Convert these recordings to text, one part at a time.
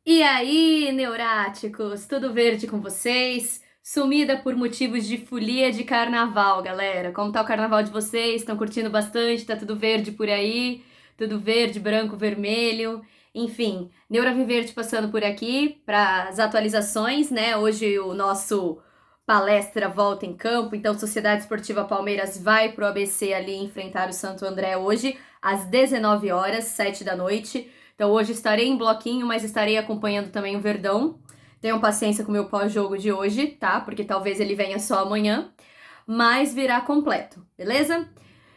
E aí, neuráticos, tudo verde com vocês? Sumida por motivos de folia de carnaval, galera. Como tá o carnaval de vocês? Estão curtindo bastante? Tá tudo verde por aí? Tudo verde, branco, vermelho. Enfim, Neura Viverde passando por aqui para as atualizações, né? Hoje o nosso palestra volta em campo, então Sociedade Esportiva Palmeiras vai pro ABC ali enfrentar o Santo André hoje às 19 horas, 7 da noite. Então hoje estarei em bloquinho, mas estarei acompanhando também o Verdão. Tenham paciência com o meu pós-jogo de hoje, tá? Porque talvez ele venha só amanhã, mas virá completo, beleza?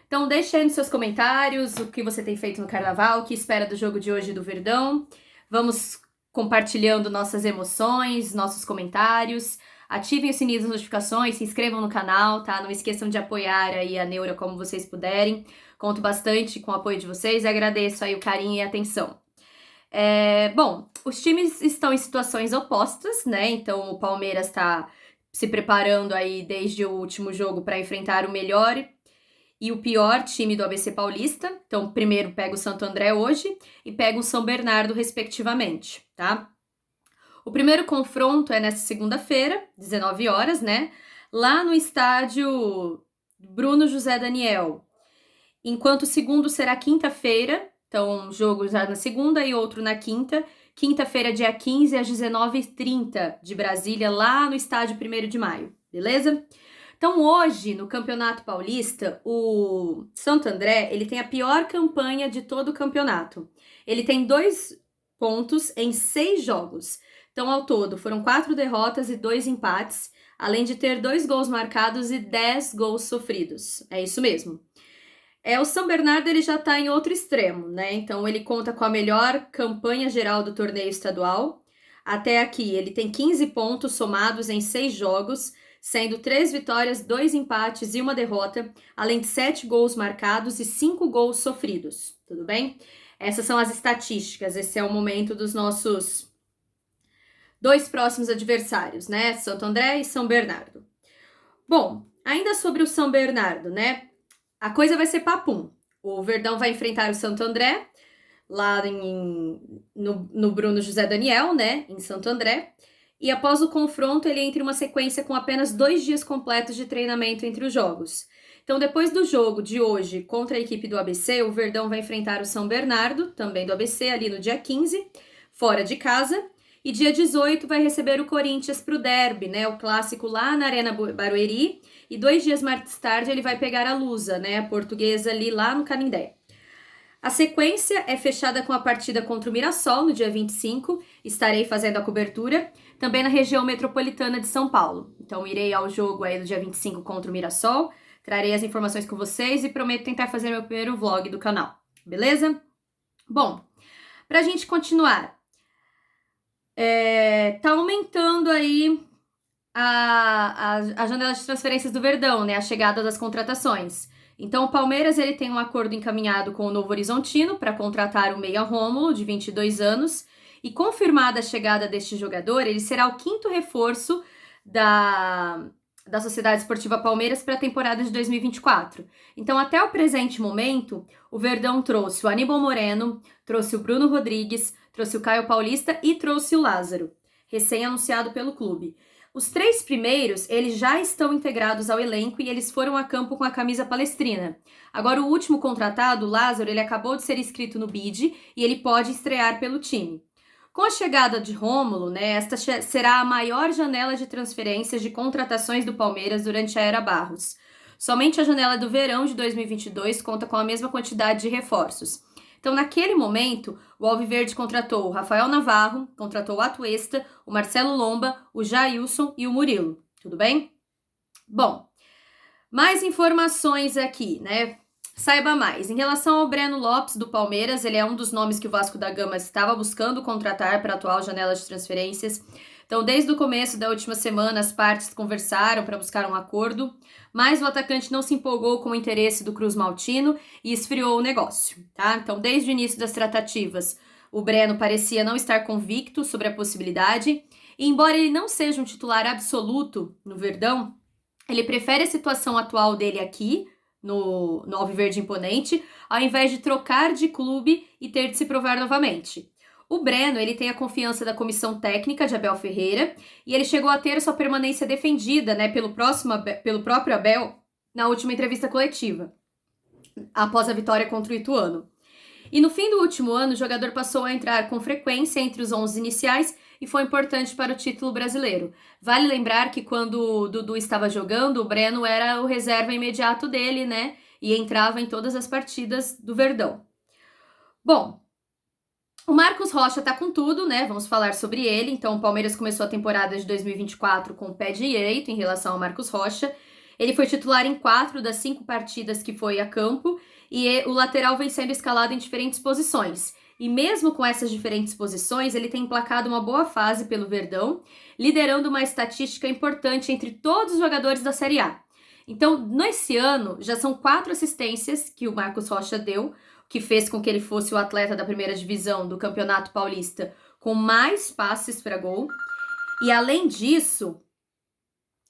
Então deixe aí nos seus comentários o que você tem feito no carnaval, o que espera do jogo de hoje do Verdão. Vamos compartilhando nossas emoções, nossos comentários. Ativem o sininho das notificações, se inscrevam no canal, tá? Não esqueçam de apoiar aí a Neura como vocês puderem. Conto bastante com o apoio de vocês e agradeço aí o carinho e a atenção. Bom, os times estão em situações opostas, né? Então o Palmeiras está se preparando aí desde o último jogo para enfrentar o melhor e o pior time do ABC Paulista. Então, primeiro pega o Santo André hoje e pega o São Bernardo, respectivamente, tá? O primeiro confronto é nessa segunda-feira, 19 horas, né? Lá no estádio Bruno José Daniel. Enquanto o segundo será quinta-feira, então, um jogo já na segunda e outro na quinta. Quinta-feira, dia 15, às 19h30 de Brasília, lá no estádio 1º de Maio, beleza? Então, hoje, no Campeonato Paulista, o Santo André, ele tem a pior campanha de todo o campeonato. Ele tem 2 pontos em 6 jogos. Então, ao todo, foram 4 derrotas e 2 empates, além de ter 2 gols marcados e 10 gols sofridos. É isso mesmo. O São Bernardo ele já está em outro extremo, né? Então ele conta com a melhor campanha geral do torneio estadual. Até aqui, ele tem 15 pontos somados em 6 jogos, sendo 3 vitórias, 2 empates e 1 derrota, além de 7 gols marcados e 5 gols sofridos. Tudo bem? Essas são as estatísticas. Esse é o momento dos nossos 2 próximos adversários, né? Santo André e São Bernardo. Bom, ainda sobre o São Bernardo, né? A coisa vai ser papum. O Verdão vai enfrentar o Santo André, lá no Bruno José Daniel, né, em Santo André. E após o confronto, ele entra em uma sequência com apenas 2 dias completos de treinamento entre os jogos. Então, depois do jogo de hoje contra a equipe do ABC, o Verdão vai enfrentar o São Bernardo, também do ABC, ali no dia 15, fora de casa. E dia 18 vai receber o Corinthians para o derby, né, o clássico lá na Arena Barueri. E 2 dias mais tarde ele vai pegar a Lusa, né, a portuguesa ali lá no Canindé. A sequência é fechada com a partida contra o Mirassol no dia 25, estarei fazendo a cobertura, também na região metropolitana de São Paulo. Então irei ao jogo aí no dia 25 contra o Mirassol, trarei as informações com vocês e prometo tentar fazer meu primeiro vlog do canal, beleza? Bom, pra gente continuar, tá aumentando aí a janela de transferências do Verdão, né? A chegada das contratações. Então, o Palmeiras ele tem um acordo encaminhado com o Novo Horizontino para contratar o meia Rômulo, de 22 anos, e confirmada a chegada deste jogador, ele será o 5º reforço da Sociedade Esportiva Palmeiras para a temporada de 2024. Então, até o presente momento, o Verdão trouxe o Aníbal Moreno, trouxe o Bruno Rodrigues, trouxe o Caio Paulista e trouxe o Lázaro, recém-anunciado pelo clube. Os 3 primeiros, eles já estão integrados ao elenco e eles foram a campo com a camisa palestrina. Agora, o último contratado, o Lázaro, ele acabou de ser inscrito no BID e ele pode estrear pelo time. Com a chegada de Rômulo, né, esta será a maior janela de transferências de contratações do Palmeiras durante a era Barros. Somente a janela do verão de 2022 conta com a mesma quantidade de reforços. Então, naquele momento, o Alviverde contratou o Rafael Navarro, contratou o Atuesta, o Marcelo Lomba, o Jailson e o Murilo. Tudo bem? Bom, mais informações aqui, né? Saiba mais. Em relação ao Breno Lopes, do Palmeiras, ele é um dos nomes que o Vasco da Gama estava buscando contratar para a atual janela de transferências. Então, desde o começo da última semana, as partes conversaram para buscar um acordo, mas o atacante não se empolgou com o interesse do Cruz Maltino e esfriou o negócio, tá? Então, desde o início das tratativas, o Breno parecia não estar convicto sobre a possibilidade, e embora ele não seja um titular absoluto no Verdão, ele prefere a situação atual dele aqui, no Alviverde Imponente, ao invés de trocar de clube e ter de se provar novamente. O Breno, ele tem a confiança da comissão técnica de Abel Ferreira e ele chegou a ter a sua permanência defendida, né, pelo próprio Abel na última entrevista coletiva, após a vitória contra o Ituano. E no fim do último ano, o jogador passou a entrar com frequência entre os 11 iniciais e foi importante para o título brasileiro. Vale lembrar que quando o Dudu estava jogando, o Breno era o reserva imediato dele, né? E entrava em todas as partidas do Verdão. Bom, o Marcos Rocha tá com tudo, né? Vamos falar sobre ele. Então, o Palmeiras começou a temporada de 2024 com o pé direito em relação ao Marcos Rocha. Ele foi titular em 4 das 5 partidas que foi a campo e o lateral vem sendo escalado em diferentes posições. E mesmo com essas diferentes posições, ele tem emplacado uma boa fase pelo Verdão, liderando uma estatística importante entre todos os jogadores da Série A. Então, nesse ano, já são 4 assistências que o Marcos Rocha deu, que fez com que ele fosse o atleta da primeira divisão do Campeonato Paulista com mais passes para gol. E além disso,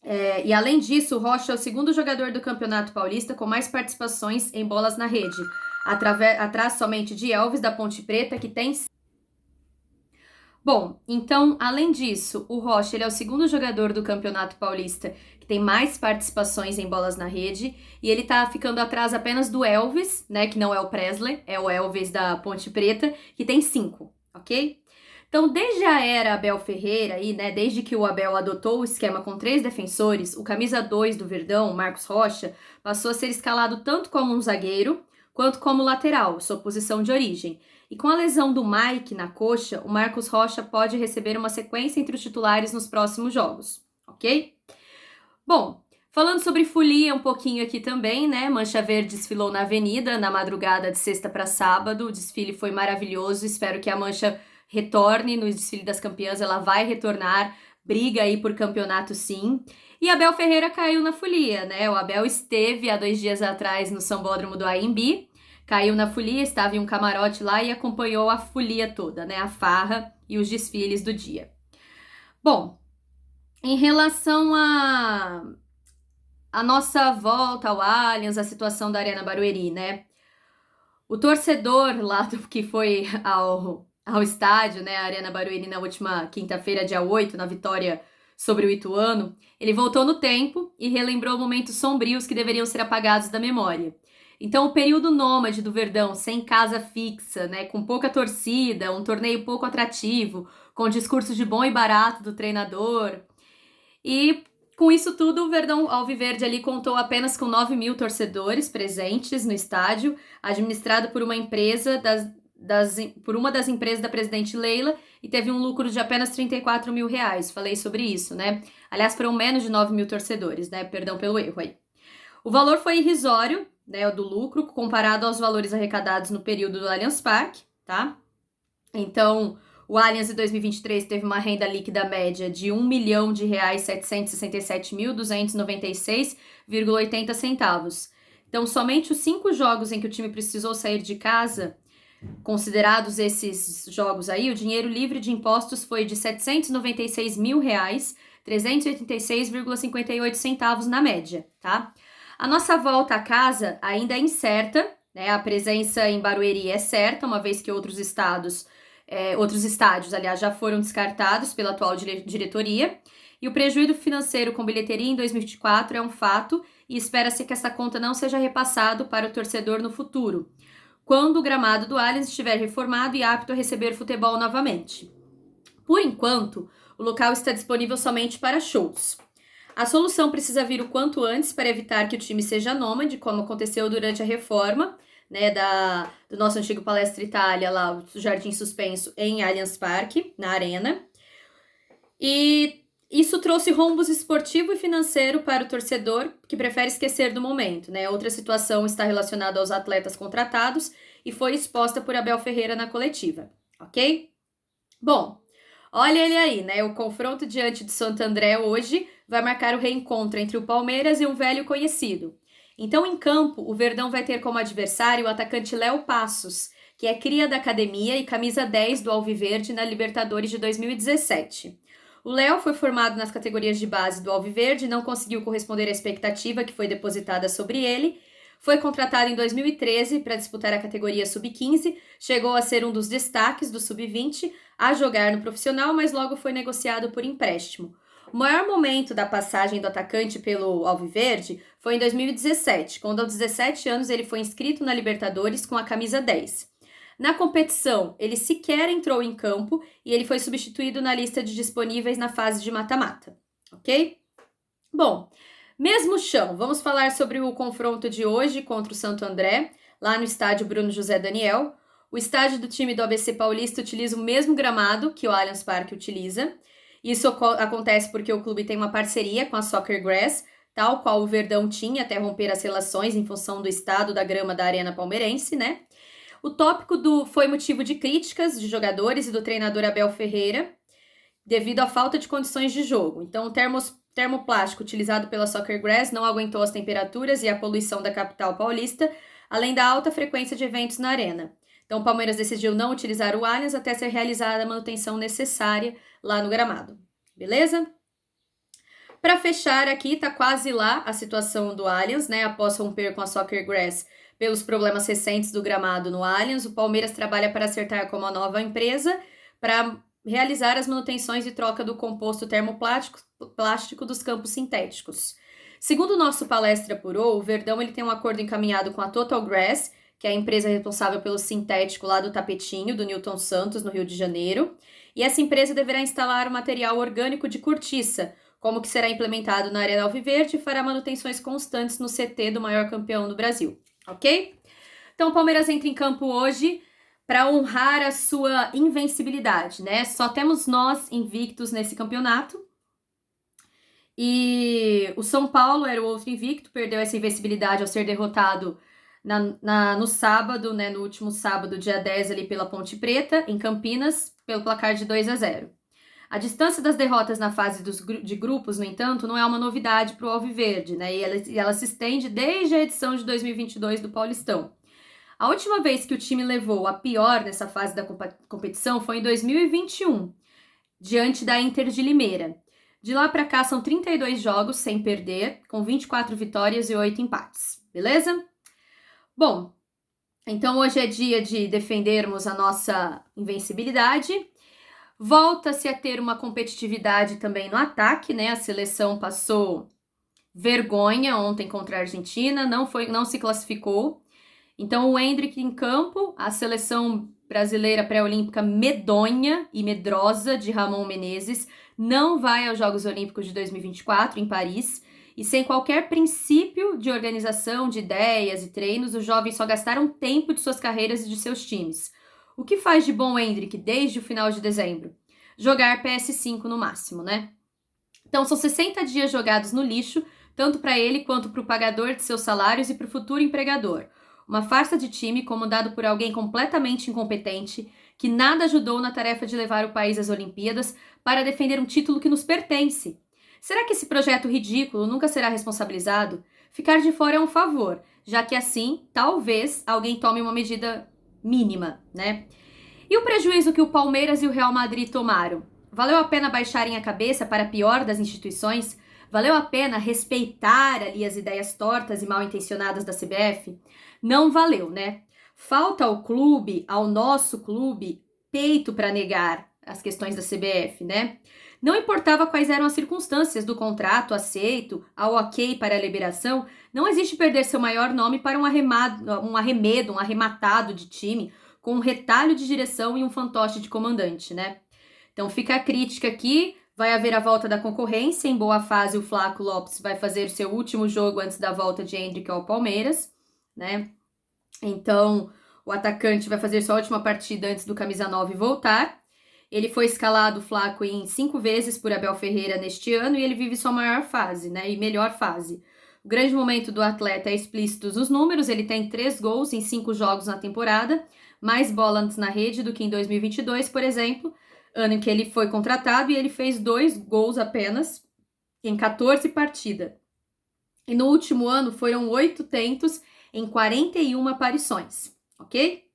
o Rocha é o segundo jogador do Campeonato Paulista com mais participações em bolas na rede, atrás somente de Elvis da Ponte Preta, que tem... Bom, então, além disso, o Rocha ele é o segundo jogador do Campeonato Paulista que tem mais participações em bolas na rede, e ele tá ficando atrás apenas do Elvis, né, que não é o Presley, é o Elvis da Ponte Preta, que tem 5, ok? Então, desde a era Abel Ferreira, aí, né, desde que o Abel adotou o esquema com 3 defensores, o camisa 2 do Verdão, Marcos Rocha, passou a ser escalado tanto como um zagueiro quanto como lateral, sua posição de origem. E com a lesão do Mike na coxa, o Marcos Rocha pode receber uma sequência entre os titulares nos próximos jogos, ok? Bom, falando sobre folia um pouquinho aqui também, né? Mancha Verde desfilou na Avenida na madrugada de sexta para sábado. O desfile foi maravilhoso. Espero que a Mancha retorne no desfile das campeãs. Ela vai retornar, briga aí por campeonato sim. E Abel Ferreira caiu na folia, né? O Abel esteve há 2 dias atrás no Sambódromo do AMB, caiu na folia, estava em um camarote lá e acompanhou a folia toda, né? A farra e os desfiles do dia. Bom, em relação a nossa volta ao Allianz, a situação da Arena Barueri, né? O torcedor lá que foi ao estádio, né, a Arena Barueri na última quinta-feira, dia 8, na vitória sobre o Ituano, ele voltou no tempo e relembrou momentos sombrios que deveriam ser apagados da memória. Então, o período nômade do Verdão, sem casa fixa, né, com pouca torcida, um torneio pouco atrativo, com discurso de bom e barato do treinador. E com isso tudo, o Verdão Alviverde ali contou apenas com 9 mil torcedores presentes no estádio, administrado por uma empresa por uma das empresas da presidente Leila, e teve um lucro de apenas R$34 mil. Falei sobre isso, né? Aliás, foram menos de 9 mil torcedores, né? Perdão pelo erro aí. O valor foi irrisório, né, do lucro, comparado aos valores arrecadados no período do Allianz Parque, tá? Então, o Allianz em 2023 teve uma renda líquida média de R$1.767.296,80. Então, somente os 5 jogos em que o time precisou sair de casa, considerados esses jogos aí, o dinheiro livre de impostos foi de R$796 mil, 386,58 centavos na média, tá? A nossa volta a casa ainda é incerta, né? A presença em Barueri é certa, uma vez que outros estádios, aliás, já foram descartados pela atual diretoria. E o prejuízo financeiro com bilheteria em 2024 é um fato e espera-se que essa conta não seja repassado para o torcedor no futuro, quando o gramado do Allianz estiver reformado e apto a receber futebol novamente. Por enquanto, o local está disponível somente para shows. A solução precisa vir o quanto antes para evitar que o time seja nômade, como aconteceu durante a reforma, né, do nosso antigo Palestra Itália, lá, o Jardim Suspenso, em Allianz Parque, na Arena. E isso trouxe rombos esportivo e financeiro para o torcedor, que prefere esquecer do momento, né? Outra situação está relacionada aos atletas contratados e foi exposta por Abel Ferreira na coletiva, ok? Bom, olha ele aí, né? O confronto diante de Santo André hoje vai marcar o reencontro entre o Palmeiras e um velho conhecido. Então, em campo, o Verdão vai ter como adversário o atacante Léo Passos, que é cria da academia e camisa 10 do Alviverde na Libertadores de 2017. O Léo foi formado nas categorias de base do Alviverde e não conseguiu corresponder à expectativa que foi depositada sobre ele, Foi contratado em 2013 para disputar a categoria Sub-15, chegou a ser um dos destaques do Sub-20 a jogar no profissional, mas logo foi negociado por empréstimo. O maior momento da passagem do atacante pelo Alviverde foi em 2017, quando aos 17 anos ele foi inscrito na Libertadores com a camisa 10. Na competição, ele sequer entrou em campo e ele foi substituído na lista de disponíveis na fase de mata-mata, ok? Bom, mesmo chão, vamos falar sobre o confronto de hoje contra o Santo André, lá no estádio Bruno José Daniel. O estádio do time do ABC Paulista utiliza o mesmo gramado que o Allianz Parque utiliza. Isso acontece porque o clube tem uma parceria com a Soccer Grass, tal qual o Verdão tinha até romper as relações em função do estado da grama da Arena Palmeirense, né? O tópico foi motivo de críticas de jogadores e do treinador Abel Ferreira, devido à falta de condições de jogo. Então, o termoplástico utilizado pela Soccer Grass não aguentou as temperaturas e a poluição da capital paulista, além da alta frequência de eventos na arena. Então, o Palmeiras decidiu não utilizar o Allianz até ser realizada a manutenção necessária lá no gramado. Beleza? Para fechar aqui, tá quase lá a situação do Allianz, né? Após romper com a Soccer Grass pelos problemas recentes do gramado no Allianz, o Palmeiras trabalha para acertar com uma nova empresa para realizar as manutenções e troca do composto termoplástico dos campos sintéticos. Segundo o nosso Palestra Apurou, o Verdão ele tem um acordo encaminhado com a Total Grass, que é a empresa responsável pelo sintético lá do Tapetinho, do Newton Santos, no Rio de Janeiro. E essa empresa deverá instalar o material orgânico de cortiça, como que será implementado na Arena Alviverde e fará manutenções constantes no CT do maior campeão do Brasil, ok? Então o Palmeiras entra em campo hoje para honrar a sua invencibilidade, né? Só temos nós invictos nesse campeonato. E o São Paulo era o outro invicto, perdeu essa invencibilidade ao ser derrotado no sábado, né, no último sábado, dia 10, ali pela Ponte Preta, em Campinas, pelo placar de 2-0. A distância das derrotas na fase de grupos, no entanto, não é uma novidade para o Alviverde, né, e ela se estende desde a edição de 2022 do Paulistão. A última vez que o time levou a pior nessa fase da competição foi em 2021, diante da Inter de Limeira. De lá para cá são 32 jogos sem perder, com 24 vitórias e 8 empates, beleza? Bom, então hoje é dia de defendermos a nossa invencibilidade. Volta-se a ter uma competitividade também no ataque, né? A seleção passou vergonha ontem contra a Argentina, não se classificou. Então o Endrick em campo, a seleção brasileira pré-olímpica medonha e medrosa de Ramon Menezes não vai aos Jogos Olímpicos de 2024 em Paris. E sem qualquer princípio de organização, de ideias e treinos, os jovens só gastaram tempo de suas carreiras e de seus times. O que faz de bom o Endrick desde o final de dezembro? Jogar PS5 no máximo, né? Então são 60 dias jogados no lixo, tanto para ele quanto para o pagador de seus salários e para o futuro empregador. Uma farsa de time comandado por alguém completamente incompetente, que nada ajudou na tarefa de levar o país às Olimpíadas para defender um título que nos pertence. Será que esse projeto ridículo nunca será responsabilizado? Ficar de fora é um favor, já que assim, talvez, alguém tome uma medida mínima, né? E o prejuízo que o Palmeiras e o Real Madrid tomaram? Valeu a pena baixarem a cabeça para a pior das instituições? Valeu a pena respeitar ali as ideias tortas e mal intencionadas da CBF? Não valeu, né? Falta ao clube, ao nosso clube, peito para negar as questões da CBF, né? Não importava quais eram as circunstâncias do contrato aceito, ao ok para a liberação, não existe perder seu maior nome para um arremedo, um arrematado de time, com um retalho de direção e um fantoche de comandante, né? Então fica a crítica aqui, vai haver a volta da concorrência, em boa fase o Flaco Lopes vai fazer o seu último jogo antes da volta de Endrick ao Palmeiras, né? Então o atacante vai fazer sua última partida antes do camisa 9 voltar. Ele foi escalado, Flaco, em 5 vezes por Abel Ferreira neste ano e ele vive sua maior fase, né? E melhor fase. O grande momento do atleta é explícito nos números, ele tem 3 gols em 5 jogos na temporada, mais bola antes na rede do que em 2022, por exemplo, ano em que ele foi contratado e ele fez 2 gols apenas em 14 partidas. E no último ano foram 8 tentos em 41 aparições, ok?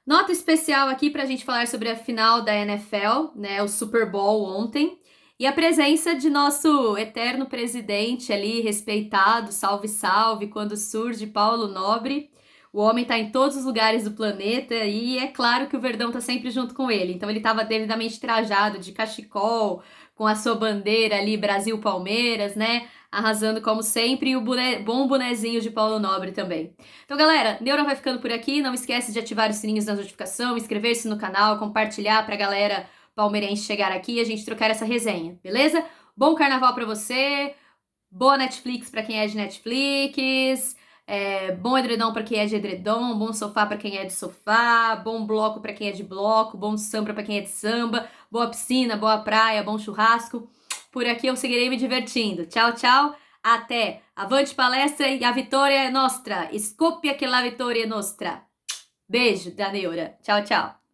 Nota especial aqui para a gente falar sobre a final da NFL, né, o Super Bowl ontem. E a presença de nosso eterno presidente ali, respeitado, salve, salve, quando surge Paulo Nobre. O homem tá em todos os lugares do planeta e é claro que o Verdão tá sempre junto com ele. Então ele tava devidamente trajado de cachecol, com a sua bandeira ali, Brasil-Palmeiras, né? Arrasando como sempre, e o bom bonezinho de Paulo Nobre também. Então, galera, Neura vai ficando por aqui. Não esquece de ativar os sininhos da notificação, inscrever-se no canal, compartilhar pra galera palmeirense chegar aqui e a gente trocar essa resenha, beleza? Bom carnaval pra você, boa Netflix pra quem é de Netflix, bom edredom pra quem é de edredom, bom sofá pra quem é de sofá, bom bloco pra quem é de bloco, bom samba pra quem é de samba, boa piscina, boa praia, bom churrasco. Por aqui eu seguirei me divertindo. Tchau, tchau. Até. Avante palestra e a vitória é nostra. Scoppia che la vittoria è nostra. Beijo da Neura. Tchau, tchau.